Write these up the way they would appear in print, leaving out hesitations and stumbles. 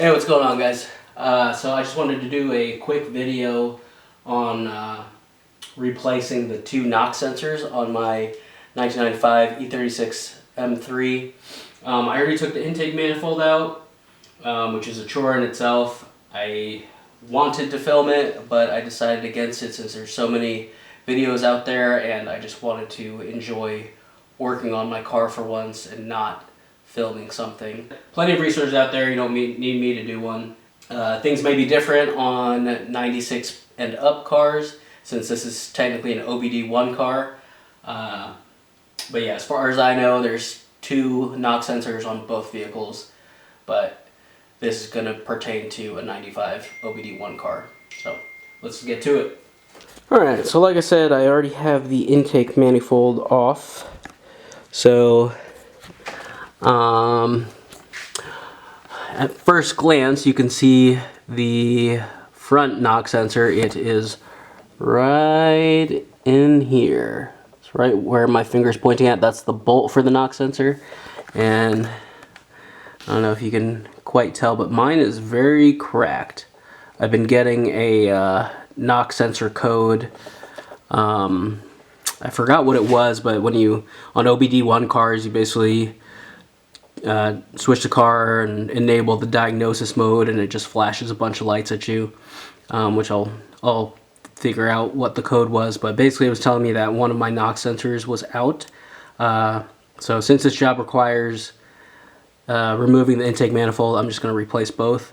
Hey, what's going on, guys? So I just wanted to do a quick video on replacing the two knock sensors on my 1995 E36 M3. I already took the intake manifold out, which is a chore in itself. I wanted to film it, but I decided against it since there's so many videos out there, and I just wanted to enjoy working on my car for once and not filming something. Plenty of resources out there, you don't need me to do one. Things may be different on 96 and up cars, since this is technically an OBD-I car. But yeah, as far as I know, there's two knock sensors on both vehicles, but this is going to pertain to a 95 OBD-I car. So let's get to it. Alright, so like I said, I already have the intake manifold off. So at first glance, you can see the front knock sensor. It is right in here. It's right where my finger's pointing at. That's the bolt for the knock sensor. And I don't know if you can quite tell, but mine is very cracked. I've been getting a knock sensor code. I forgot what it was, but when you, on OBD-I cars, you basically switch the car and enable the diagnosis mode, and it just flashes a bunch of lights at you, which I'll figure out what the code was. But basically it was telling me that one of my knock sensors was out. So since this job requires removing the intake manifold, I'm just going to replace both.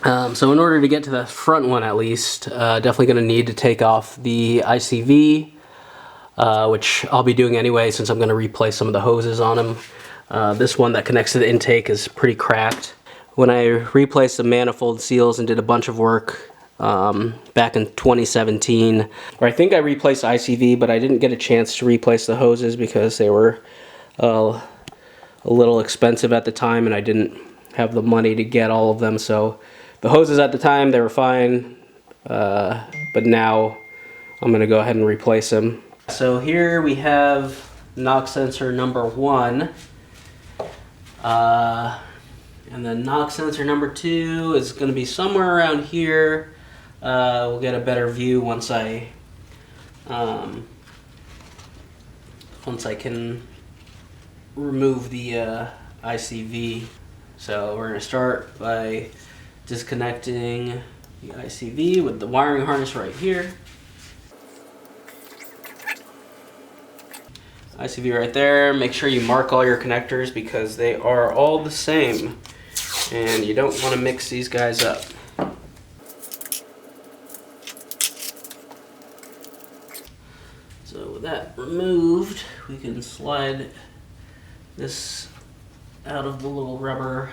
So in order to get to the front one, at least, definitely going to need to take off the ICV, which I'll be doing anyway since I'm going to replace some of the hoses on them. This one that connects to the intake is pretty cracked. When I replaced the manifold seals and did a bunch of work back in 2017, or I think I replaced the ICV, but I didn't get a chance to replace the hoses because they were a little expensive at the time and I didn't have the money to get all of them. So the hoses at the time, they were fine, but now I'm going to go ahead and replace them. So here we have knock sensor number 1. And then knock sensor number 2 is going to be somewhere around here. We'll get a better view once I can remove the ICV. So we're going to start by disconnecting the ICV with the wiring harness right here. ICV right there. Make sure you mark all your connectors because they are all the same and you don't want to mix these guys up. So with that removed, we can slide this out of the little rubber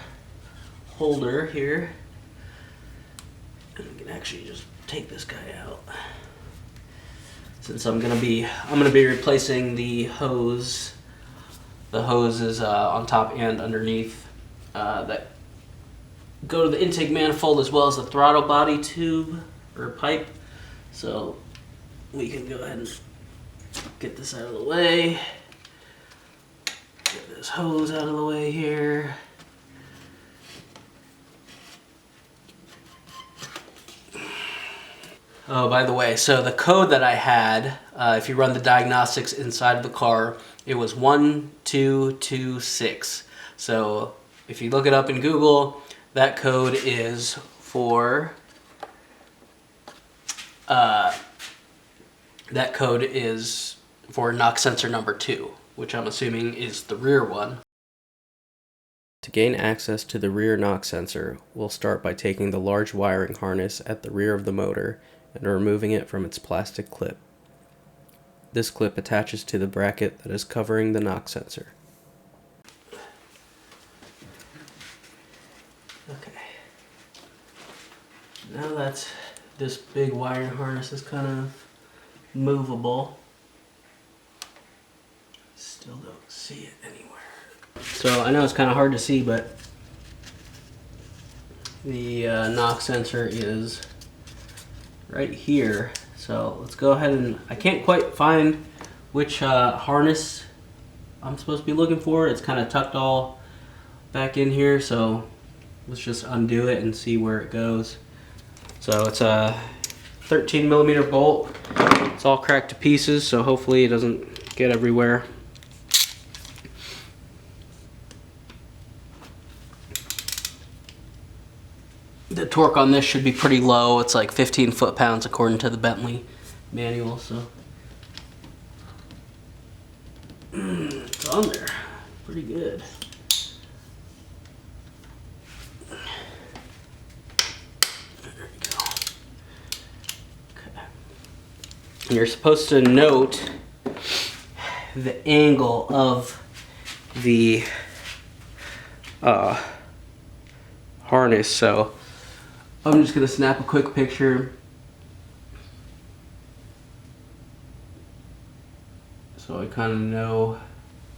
holder here, and we can actually just take this guy out. Since I'm gonna be replacing the hose. The hose is on top and underneath that go to the intake manifold as well as the throttle body tube or pipe. So we can go ahead and get this out of the way. Get this hose out of the way here. Oh, by the way, so the code that I had, if you run the diagnostics inside of the car, it was 1226. So if you look it up in Google, that code is for knock sensor number 2, which I'm assuming is the rear one. To gain access to the rear knock sensor, we'll start by taking the large wiring harness at the rear of the motor and removing it from its plastic clip. This clip attaches to the bracket that is covering the knock sensor. Okay. Now that this big wiring harness is kind of movable, still don't see it anywhere. So I know it's kind of hard to see, but the knock sensor is right here. So let's go ahead and, I can't quite find which harness I'm supposed to be looking for. It's kind of tucked all back in here, so let's just undo it and see where it goes. So it's a 13mm bolt. It's all cracked to pieces, so hopefully it doesn't get everywhere. The torque on this should be pretty low. It's like 15 foot-pounds according to the Bentley manual, so it's on there. Pretty good. And you're supposed to note the angle of the harness. So I'm just gonna snap a quick picture so I kind of know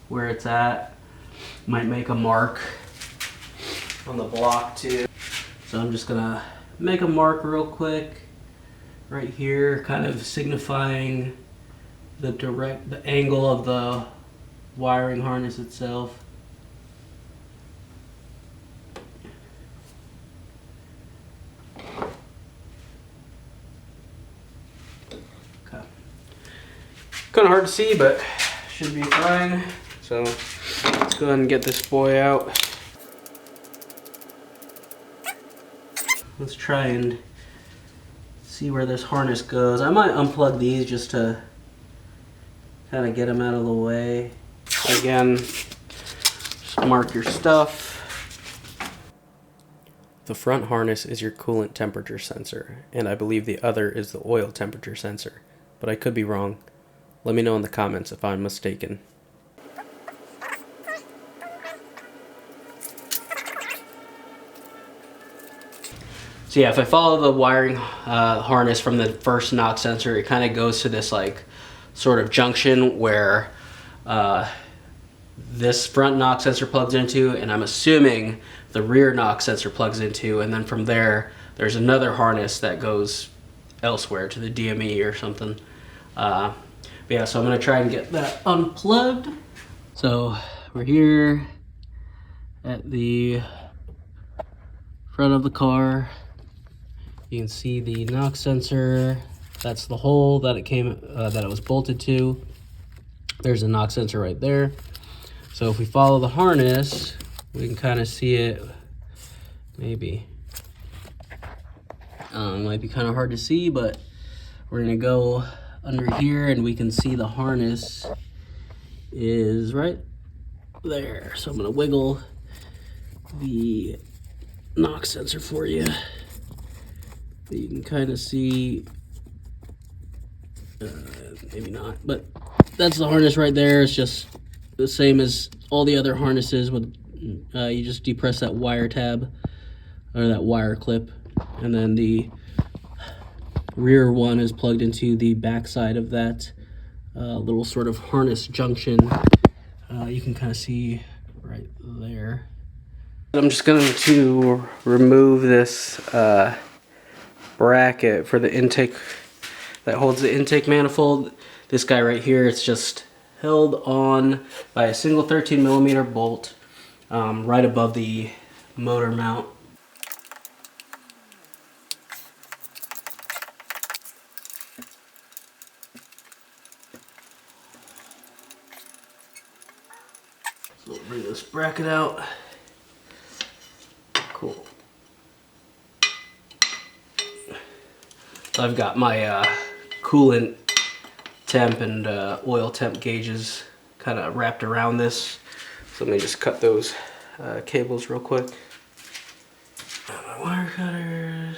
where it's at. Might make a mark on the block too. So I'm just gonna make a mark real quick right here, kind of signifying the angle of the wiring harness itself. Okay. Kind of hard to see, but should be fine. So let's go ahead and get this boy out. Let's try and see where this harness goes. I might unplug these just to kind of get them out of the way. Again, just mark your stuff. The front harness is your coolant temperature sensor, and I believe the other is the oil temperature sensor, but I could be wrong. Let me know in the comments if I'm mistaken. So yeah, if I follow the wiring harness from the first knock sensor, it kind of goes to this like sort of junction where this front knock sensor plugs into, and I'm assuming the rear knock sensor plugs into, and then from there, there's another harness that goes elsewhere to the DME or something. But yeah, so I'm gonna try and get that unplugged. So we're here at the front of the car. You can see the knock sensor. That's the hole that it was bolted to. There's the knock sensor right there. So if we follow the harness, we can kind of see it. Maybe might be kind of hard to see, but we're gonna go under here, and we can see the harness is right there. So I'm gonna wiggle the knock sensor for you. You can kind of see, maybe not, but that's the harness right there. It's just the same as all the other harnesses. With you just depress that wire tab or that wire clip, and then the rear one is plugged into the back side of that little sort of harness junction. You can kind of see right there. I'm just going to remove this bracket for the intake that holds the intake manifold. This guy right here, it's just held on by a single 13mm bolt right above the motor mount. So we'll bring this bracket out. Cool. So I've got my coolant temp and oil temp gauges kind of wrapped around this. So let me just cut those cables real quick. My wire cutters.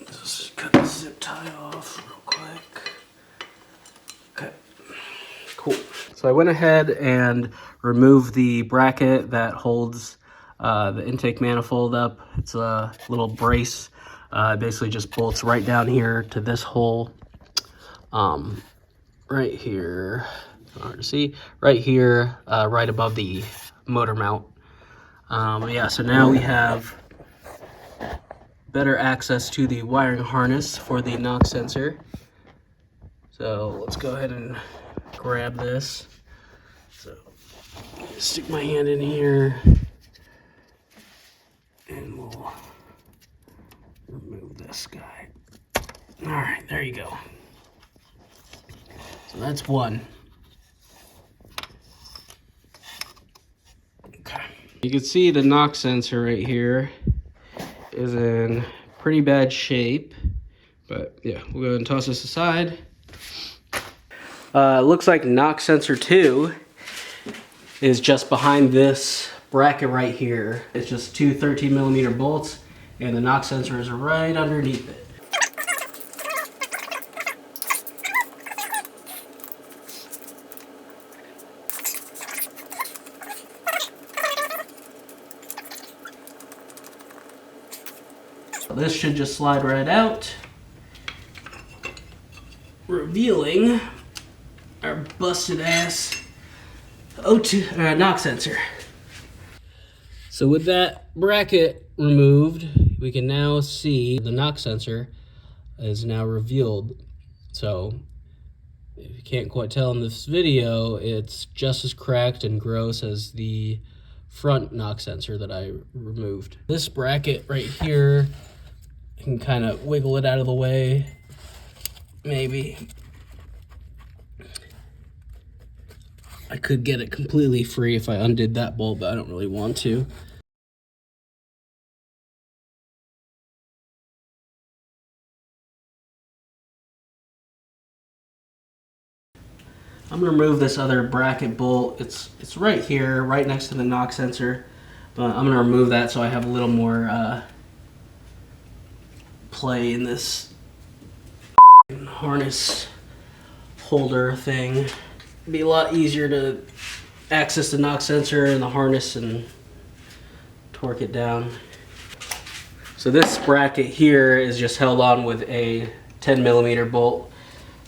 Just cut the zip tie off real quick. Okay, cool. So I went ahead and removed the bracket that holds the intake manifold up. It's a little brace. Basically just bolts right down here to this hole. Right here, hard to see, right here, right above the motor mount. Yeah, so now we have better access to the wiring harness for the knock sensor. So let's go ahead and grab this. So Stick my hand in here and we'll remove this guy. All right, there you go. So that's one. Okay. You can see the knock sensor right here is in pretty bad shape, but yeah, we'll go ahead and toss this aside. It looks like knock sensor 2 is just behind this bracket right here. It's just two 13mm bolts, and the knock sensor is right underneath it. This should just slide right out, revealing our busted ass O2 knock sensor. So with that bracket removed, we can now see the knock sensor is now revealed. So if you can't quite tell in this video, it's just as cracked and gross as the front knock sensor that I removed. This bracket right here, you can kind of wiggle it out of the way, maybe. I could get it completely free if I undid that bolt, but I don't really want to. I'm gonna remove this other bracket bolt. It's right here, right next to the knock sensor. But I'm gonna remove that so I have a little more play in this harness holder thing. It'd be a lot easier to access the knock sensor and the harness and torque it down. So this bracket here is just held on with a 10mm bolt.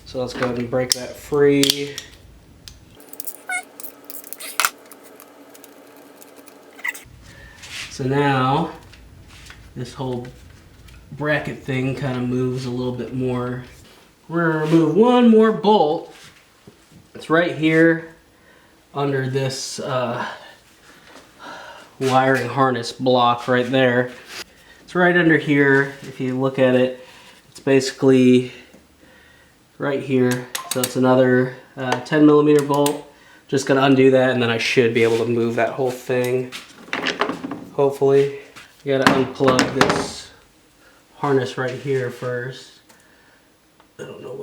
So let's go ahead and break that free. So now this whole bracket thing kind of moves a little bit more. We're gonna remove one more bolt. It's right here under this wiring harness block right there. It's right under here. If you look at it, it's basically right here. So it's another 10mm bolt. Just gonna undo that and then I should be able to move that whole thing. Hopefully. You gotta unplug this harness right here first. I don't know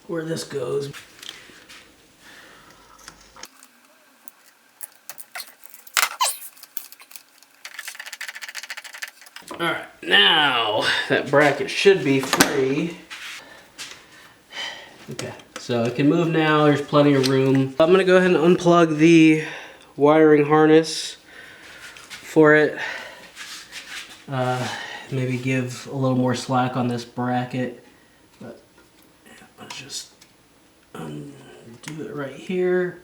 where this goes. All right, now that bracket should be free. Okay, so it can move now. There's plenty of room. I'm gonna go ahead and unplug the wiring harness for it. Maybe give a little more slack on this bracket, but yeah, let's just undo it right here.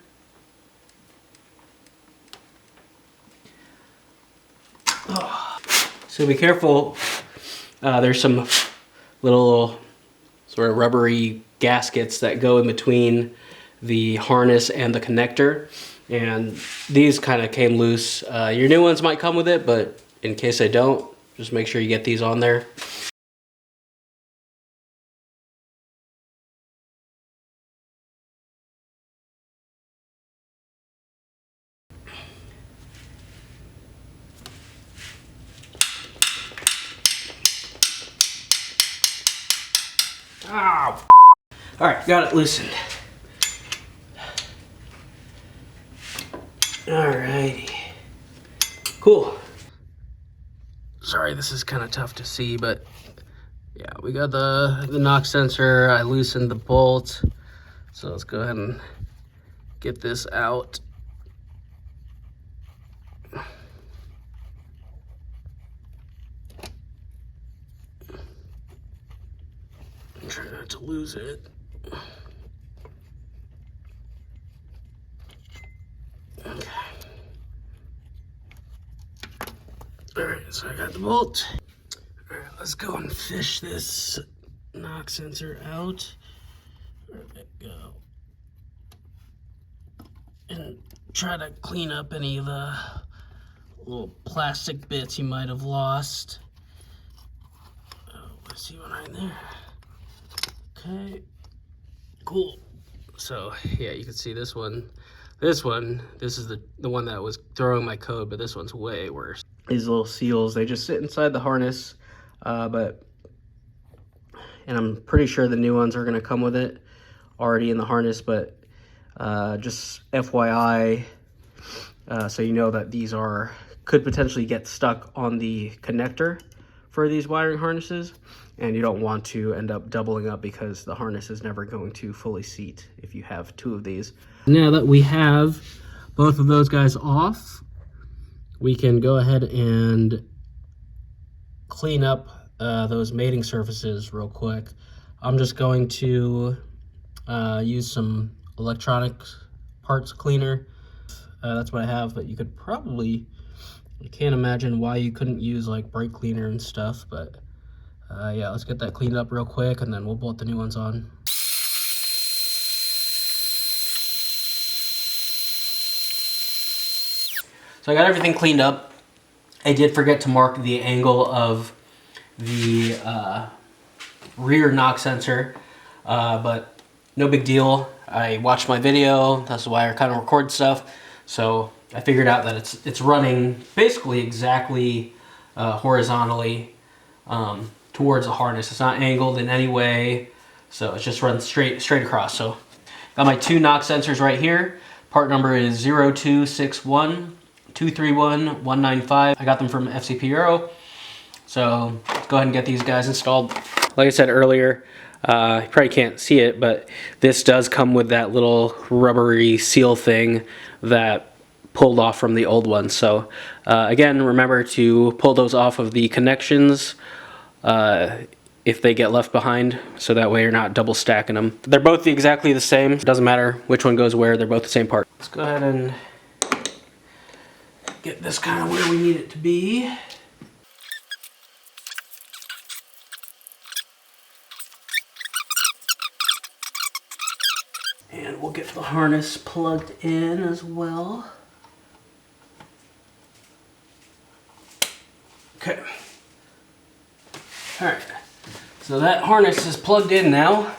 Oh. So be careful. There's some little sort of rubbery gaskets that go in between the harness and the connector, and these kind of came loose. Your new ones might come with it, but in case they don't, just make sure you get these on there. Ow! All right, got it loosened. Alrighty, cool. Sorry, this is kind of tough to see, but yeah, we got the knock sensor. I loosened the bolt, so let's go ahead and get this out. Try not to lose it. Okay. Alright, so I got the bolt. Alright, let's go and fish this knock sensor out. Where'd it go? And try to clean up any of the little plastic bits you might have lost. Oh, I see one right there. Okay, cool. So yeah, you can see this one. This is the one that was throwing my code, but this one's way worse. These little seals, they just sit inside the harness, and I'm pretty sure the new ones are gonna come with it already in the harness, but just FYI, so you know that these could potentially get stuck on the connector for these wiring harnesses, and you don't want to end up doubling up because the harness is never going to fully seat if you have two of these. Now that we have both of those guys off, we can go ahead and clean up those mating surfaces real quick. I'm just going to use some electronic parts cleaner. That's what I have, but you could probably, I can't imagine why you couldn't use like brake cleaner and stuff, but yeah, let's get that cleaned up real quick and then we'll bolt the new ones on. So I got everything cleaned up. I did forget to mark the angle of the rear knock sensor, but no big deal. I watched my video, that's why I kind of record stuff. So I figured out that it's running basically exactly horizontally towards the harness. It's not angled in any way, so it's just run straight across. So got my two knock sensors right here. Part number is 0261231195. I got them from FCP Euro. So let's go ahead and get these guys installed. Like I said earlier, you probably can't see it, but this does come with that little rubbery seal thing that pulled off from the old one. So again, remember to pull those off of the connections if they get left behind, so that way you're not double stacking them. They're both exactly the same. It doesn't matter which one goes where, they're both the same part. Let's go ahead and get this kind of where we need it to be. And we'll get the harness plugged in as well. Okay. All right. So that harness is plugged in now.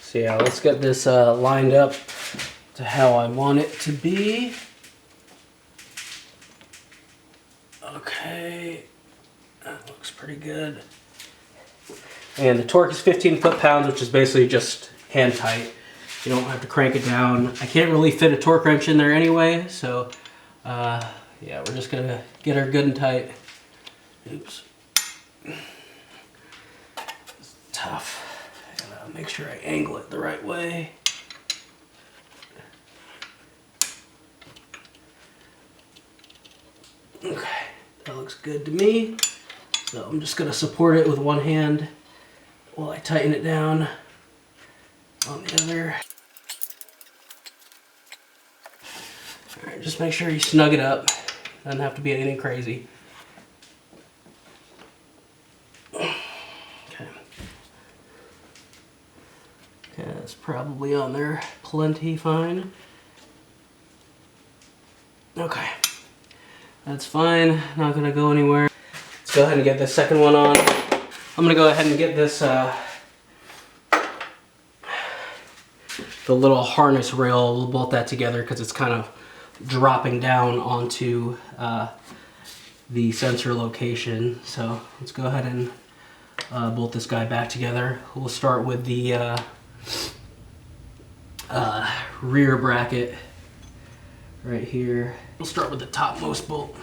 So yeah, let's get this lined up to how I want it to be. Okay. That looks pretty good. And the torque is 15 foot-pounds, which is basically just hand tight. You don't have to crank it down. I can't really fit a torque wrench in there anyway, so yeah, we're just gonna get her good and tight. Oops. It's tough. I gotta make sure I angle it the right way. Okay, that looks good to me. So I'm just gonna support it with one hand while I tighten it down on the other. Alright, just make sure you snug it up. Doesn't have to be anything crazy. Okay. Okay, that's probably on there plenty fine. Okay. That's fine, not gonna go anywhere. Let's go ahead and get this second one on. I'm gonna go ahead and get this the little harness rail, we'll bolt that together because it's kind of dropping down onto the sensor location. So let's go ahead and bolt this guy back together. We'll start with the rear bracket right here. We'll start with the topmost bolt.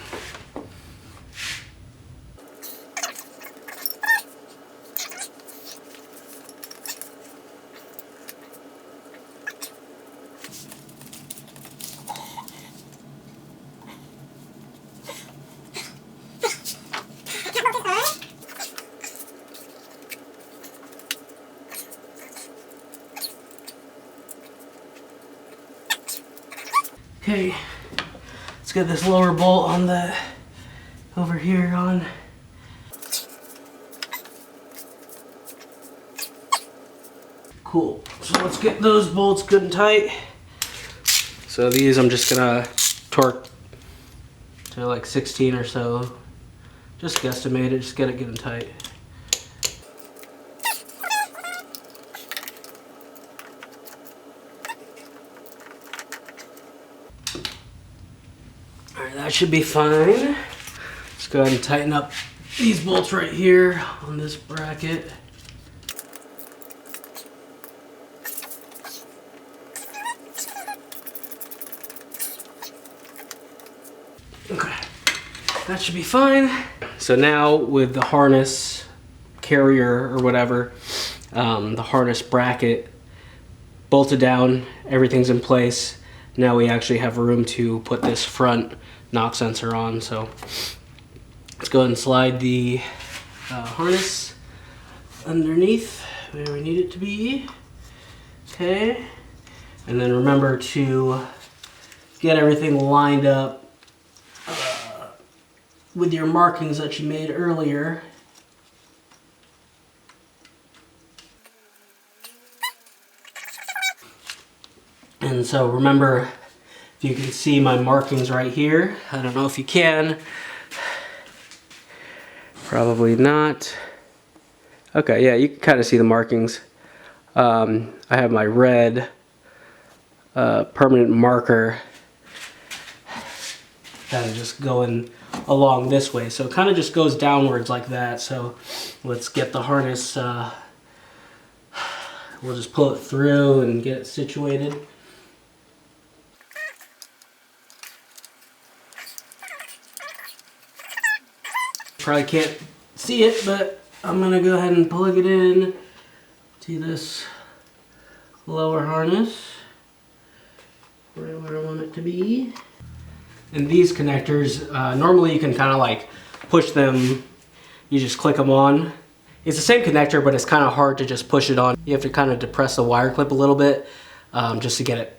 Okay, let's get this lower bolt on over here on. Cool, so let's get those bolts good and tight. So these I'm just gonna torque to like 16 or so. Just guesstimate it, just get it getting tight. Alright, that should be fine. Let's go ahead and tighten up these bolts right here on this bracket. Okay, that should be fine. So now with the harness carrier or whatever, the harness bracket bolted down, everything's in place. Now we actually have room to put this front knock sensor on. So let's go ahead and slide the harness underneath where we need it to be. Okay, and then remember to get everything lined up with your markings that you made earlier. And so remember, if you can see my markings right here, I don't know if you can, probably not. Okay, yeah, you can kind of see the markings. I have my red permanent marker kind of just going along this way, so it kind of just goes downwards like that. So let's get the harness, we'll just pull it through and get it situated. Probably can't see it, but I'm gonna go ahead and plug it in to this lower harness right where I want it to be. And these connectors, normally you can kind of like push them, you just click them on. It's the same connector, but it's kind of hard to just push it on. You have to kind of depress the wire clip a little bit just to get it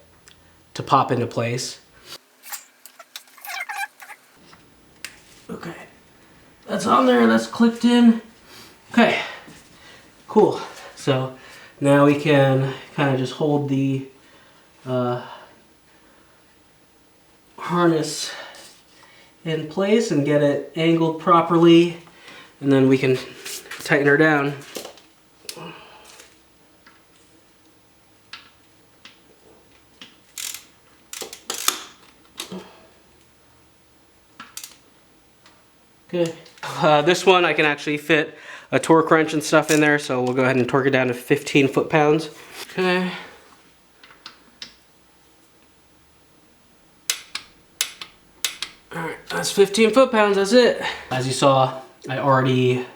to pop into place. Okay, that's on there, that's clicked in. Okay, cool. So now we can kind of just hold the harness in place and get it angled properly, and then we can tighten her down. Okay, this one I can actually fit a torque wrench and stuff in there, so we'll go ahead and torque it down to 15 foot-pounds. Okay. Alright, that's 15 foot-pounds, that's it. As you saw, I already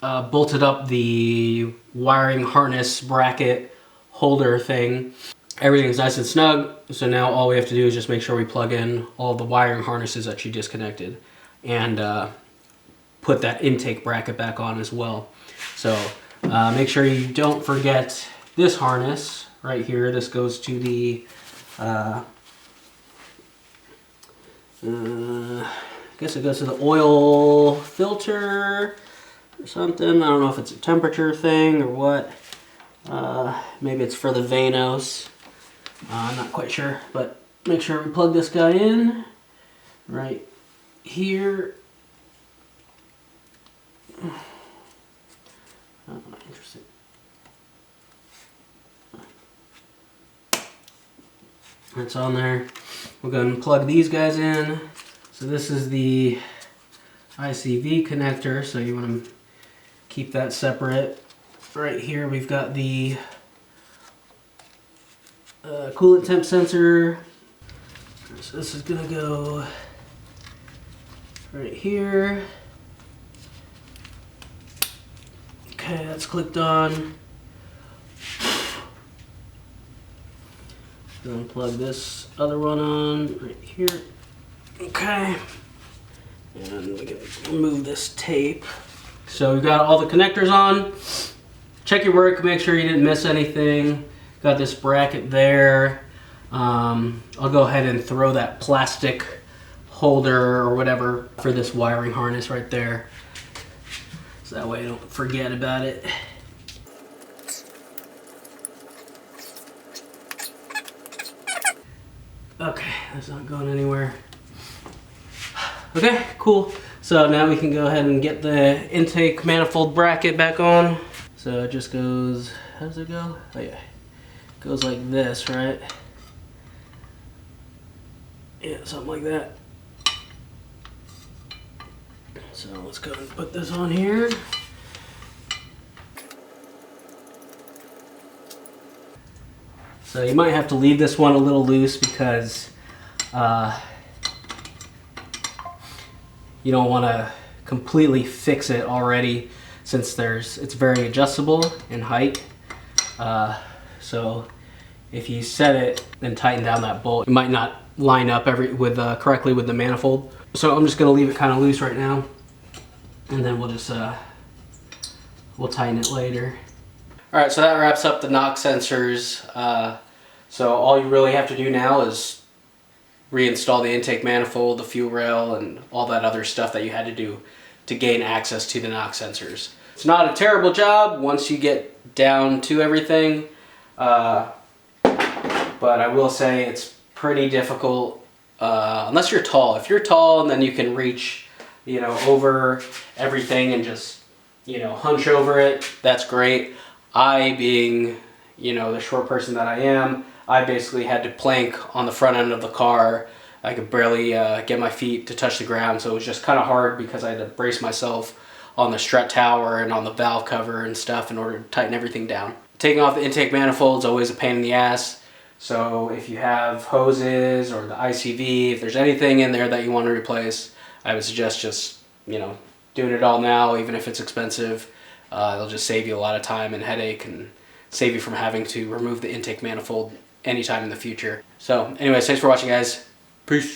bolted up the wiring harness bracket holder thing. Everything's nice and snug, so now all we have to do is just make sure we plug in all the wiring harnesses that you disconnected and put that intake bracket back on as well. So make sure you don't forget this harness right here. This goes to the I guess it goes to the oil filter or something. I don't know if it's a temperature thing or what. Maybe it's for the vanos. I'm not quite sure, but make sure we plug this guy in right here. Oh, interesting. That's on there. We'll go ahead and plug these guys in. So this is the ICV connector, so you want to keep that separate. Right here we've got the coolant temp sensor. So this is going to go right here. Okay, that's clicked on. Then plug this other one on right here. Okay. And we can remove this tape. So we've got all the connectors on. Check your work, make sure you didn't miss anything. Got this bracket there. I'll go ahead and throw that plastic holder or whatever for this wiring harness right there. So that way I don't forget about it. Okay. It's not going anywhere. Okay, cool. So now we can go ahead and get the intake manifold bracket back on. So it just goes, how does it go? Oh yeah, it goes like this, right? Yeah, something like that. So let's go and put this on here. So you might have to leave this one a little loose because you don't want to completely fix it already, since it's very adjustable in height. So if you set it and tighten down that bolt, it might not line up correctly with the manifold. So I'm just going to leave it kind of loose right now, and then we'll just we'll tighten it later. All right, so that wraps up the knock sensors. So all you really have to do now is reinstall the intake manifold, the fuel rail, and all that other stuff that you had to do to gain access to the knock sensors. It's not a terrible job once you get down to everything, but I will say it's pretty difficult unless you're tall. If you're tall and then you can reach, you know, over everything and just, you know, hunch over it, that's great. I, being, you know, the short person that I am, I basically had to plank on the front end of the car. I could barely get my feet to touch the ground, so it was just kind of hard because I had to brace myself on the strut tower and on the valve cover and stuff in order to tighten everything down. Taking off the intake manifold is always a pain in the ass, so if you have hoses or the ICV, if there's anything in there that you want to replace, I would suggest just, you know, doing it all now, even if it's expensive. It'll just save you a lot of time and headache, and save you from having to remove the intake manifold anytime in the future. So anyways, thanks for watching, guys. Peace.